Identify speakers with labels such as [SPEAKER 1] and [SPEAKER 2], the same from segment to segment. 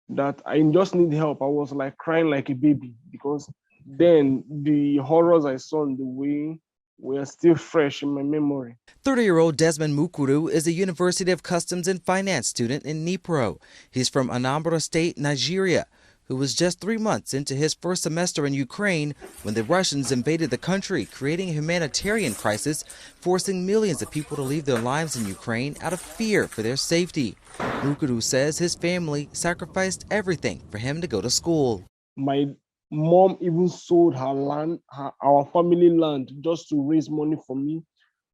[SPEAKER 1] that I just need help. I was like crying like a baby because then the horrors I saw in the way were still fresh in my memory.
[SPEAKER 2] 30-year-old Desmond Mukuru is a University of Customs and Finance student in Dnipro. He's from Anambra State, Nigeria, who was just 3 months into his first semester in Ukraine when the Russians invaded the country, creating a humanitarian crisis, forcing millions of people to leave their lives in Ukraine out of fear for their safety. Mukuru says his family sacrificed everything for him to go to school.
[SPEAKER 1] My mom even sold her land, our family land, just to raise money for me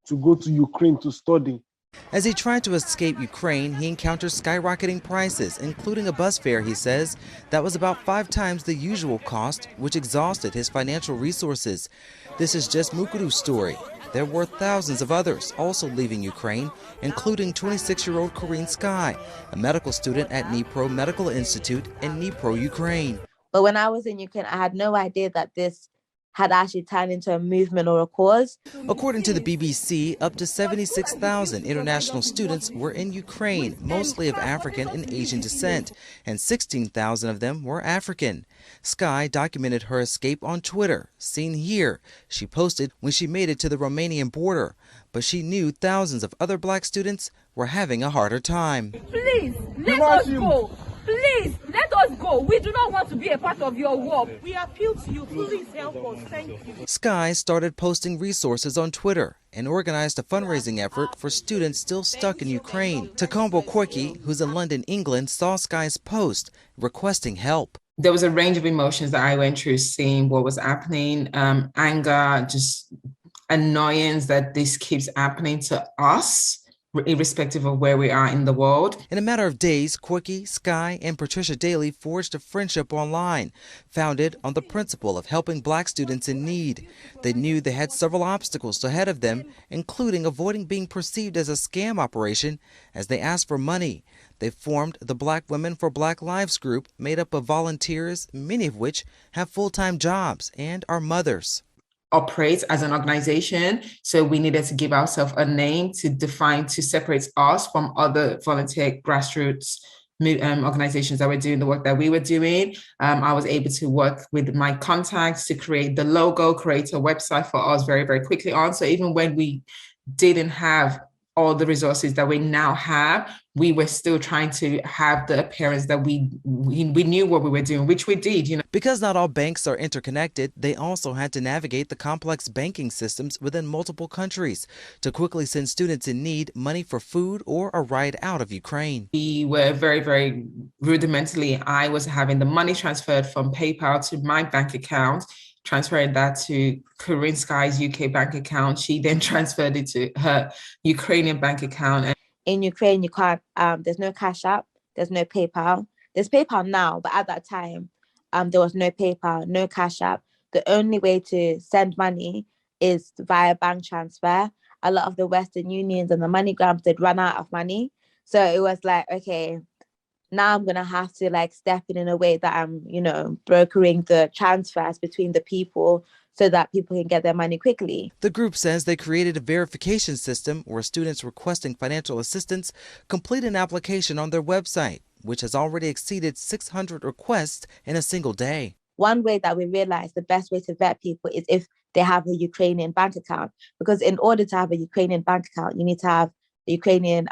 [SPEAKER 1] to go to Ukraine to study.
[SPEAKER 2] As he tried to escape Ukraine, he encountered skyrocketing prices, including a bus fare, he says, that was about 5 times the usual cost, which exhausted his financial resources. This is just Mukuru's story. There were thousands of others also leaving Ukraine, including 26-year-old Corinne Sky, a medical student at Dnipro Medical Institute in Dnipro, Ukraine.
[SPEAKER 3] But when I was in Ukraine, I had no idea that this had actually turned into a movement or a cause.
[SPEAKER 2] According to the BBC, up to 76,000 international students were in Ukraine, mostly of African and Asian descent, and 16,000 of them were African. Sky documented her escape on Twitter, seen here. She posted when she made it to the Romanian border, but she knew thousands of other black students were having a harder time.
[SPEAKER 4] Please, let us go. Please, let us go. We do not want to be a part of your war. We appeal to you. Please help us. Thank you.
[SPEAKER 2] Sky started posting resources on Twitter and organized a fundraising effort for students still stuck in Ukraine. Takombo Korki, who's in London, England, saw Sky's post requesting help.
[SPEAKER 5] There was a range of emotions that I went through seeing what was happening, anger, just annoyance that this keeps happening to us, irrespective of where we are in the world.
[SPEAKER 2] In a matter of days, Korki, Sky, and Patricia Daly forged a friendship online, founded on the principle of helping black students in need. They knew they had several obstacles ahead of them, including avoiding being perceived as a scam operation as they asked for money. They formed the Black Women for Black Lives group, made up of volunteers, many of which have full-time jobs and are mothers.
[SPEAKER 5] Operates as an organization, so we needed to give ourselves a name to separate us from other volunteer grassroots organizations that were doing the work that we were doing. I was able to work with my contacts to create the logo, create a website for us very, very quickly on. So even when we didn't have all the resources that we now have, we were still trying to have the appearance that we knew what we were doing, which we did, you know.
[SPEAKER 2] Because not all banks are interconnected, they also had to navigate the complex banking systems within multiple countries to quickly send students in need money for food or a ride out of Ukraine.
[SPEAKER 5] We were very, very rudimentally, I was having the money transferred from PayPal to my bank account, transferred that to Corinne Sky's UK bank account. She then transferred it to her Ukrainian bank account.
[SPEAKER 3] In Ukraine, you can't, there's no Cash App, there's no PayPal. There's PayPal now, but at that time, there was no PayPal, no Cash App. The only way to send money is via bank transfer. A lot of the Western Unions and the MoneyGrams, they'd run out of money. So it was like, okay, now I'm going to have to like step in a way that I'm, you know, brokering the transfers between the people so that people can get their money quickly.
[SPEAKER 2] The group says they created a verification system where students requesting financial assistance complete an application on their website, which has already exceeded 600 requests in a single day.
[SPEAKER 3] One way that we realized the best way to vet people is if they have a Ukrainian bank account, because in order to have a Ukrainian bank account, you need to have a Ukrainian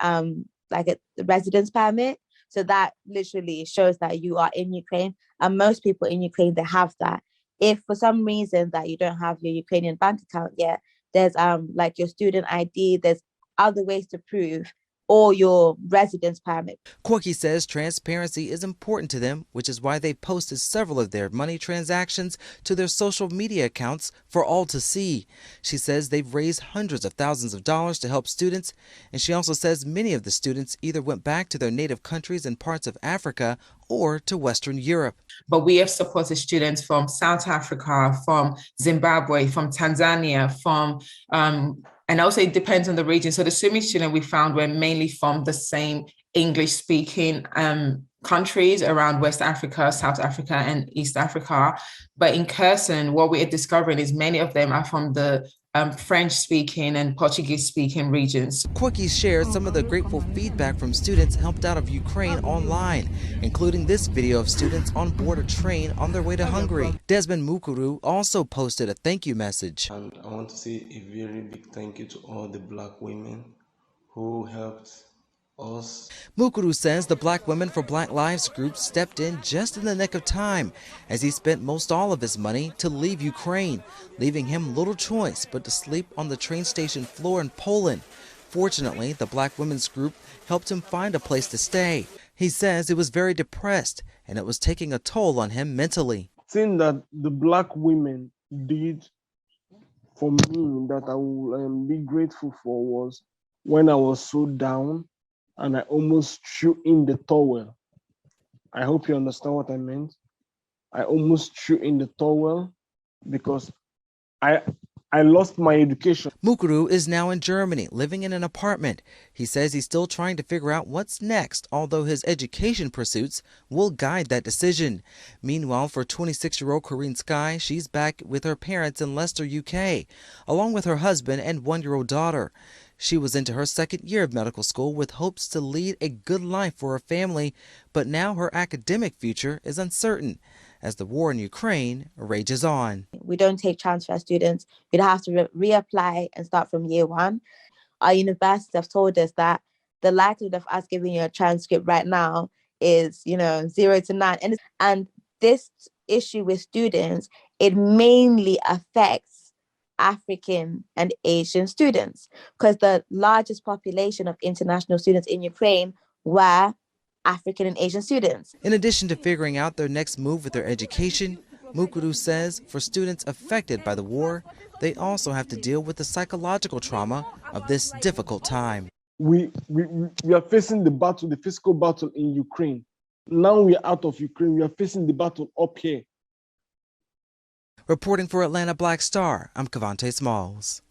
[SPEAKER 3] like a residence permit. So that literally shows that you are in Ukraine, and most people in Ukraine, they have that. If for some reason that you don't have your Ukrainian bank account yet, there's like your student ID, there's other ways to prove, or your residence permit.
[SPEAKER 2] Korki says transparency is important to them, which is why they posted several of their money transactions to their social media accounts for all to see. She says they've raised hundreds of thousands of dollars to help students, and she also says many of the students either went back to their native countries and parts of Africa or to Western Europe.
[SPEAKER 5] But we have supported students from South Africa, from Zimbabwe, from Tanzania, from and also it depends on the region. So the swimming students we found were mainly from the same English-speaking countries around West Africa, South Africa, and East Africa. But in Kherson, what we are discovering is many of them are from the French-speaking and Portuguese-speaking regions.
[SPEAKER 2] Quickie shared some of the grateful feedback from students helped out of Ukraine online, including this video of students on board a train on their way to Hungary. Desmond Mukuru also posted a thank you message.
[SPEAKER 6] And I want to say a very big thank you to all the Black women who helped us.
[SPEAKER 2] Mukuru says the Black Women for Black Lives group stepped in just in the nick of time as he spent most all of his money to leave Ukraine, leaving him little choice but to sleep on the train station floor in Poland. Fortunately, the Black Women's group helped him find a place to stay. He says he was very depressed and it was taking a toll on him mentally.
[SPEAKER 1] Thing that the Black women did for me that I will be grateful for was when I was so down and I almost threw in the towel. I hope you understand what I meant. I almost threw in the towel because I lost my education.
[SPEAKER 2] Mukuru is now in Germany, living in an apartment. He says he's still trying to figure out what's next, although his education pursuits will guide that decision. Meanwhile, for 26-year-old Corinne Sky, she's back with her parents in Leicester, UK, along with her husband and 1-year-old daughter. She was into her second year of medical school with hopes to lead a good life for her family, but now her academic future is uncertain as the war in Ukraine rages on.
[SPEAKER 3] We don't take transfer students. We'd have to reapply and start from year one. Our universities have told us that the likelihood of us giving you a transcript right now is, 0 to 9. And this issue with students, it mainly affects African and Asian students because the largest population of international students in Ukraine were African and Asian students.
[SPEAKER 2] In addition to figuring out their next move with their education, Mukuru says for students affected by the war, they also have to deal with the psychological trauma of this difficult time.
[SPEAKER 1] We are facing the battle, the physical battle in Ukraine. Now we are out of Ukraine. We are facing the battle up here.
[SPEAKER 2] Reporting for Atlanta Black Star, I'm Cavante Smalls.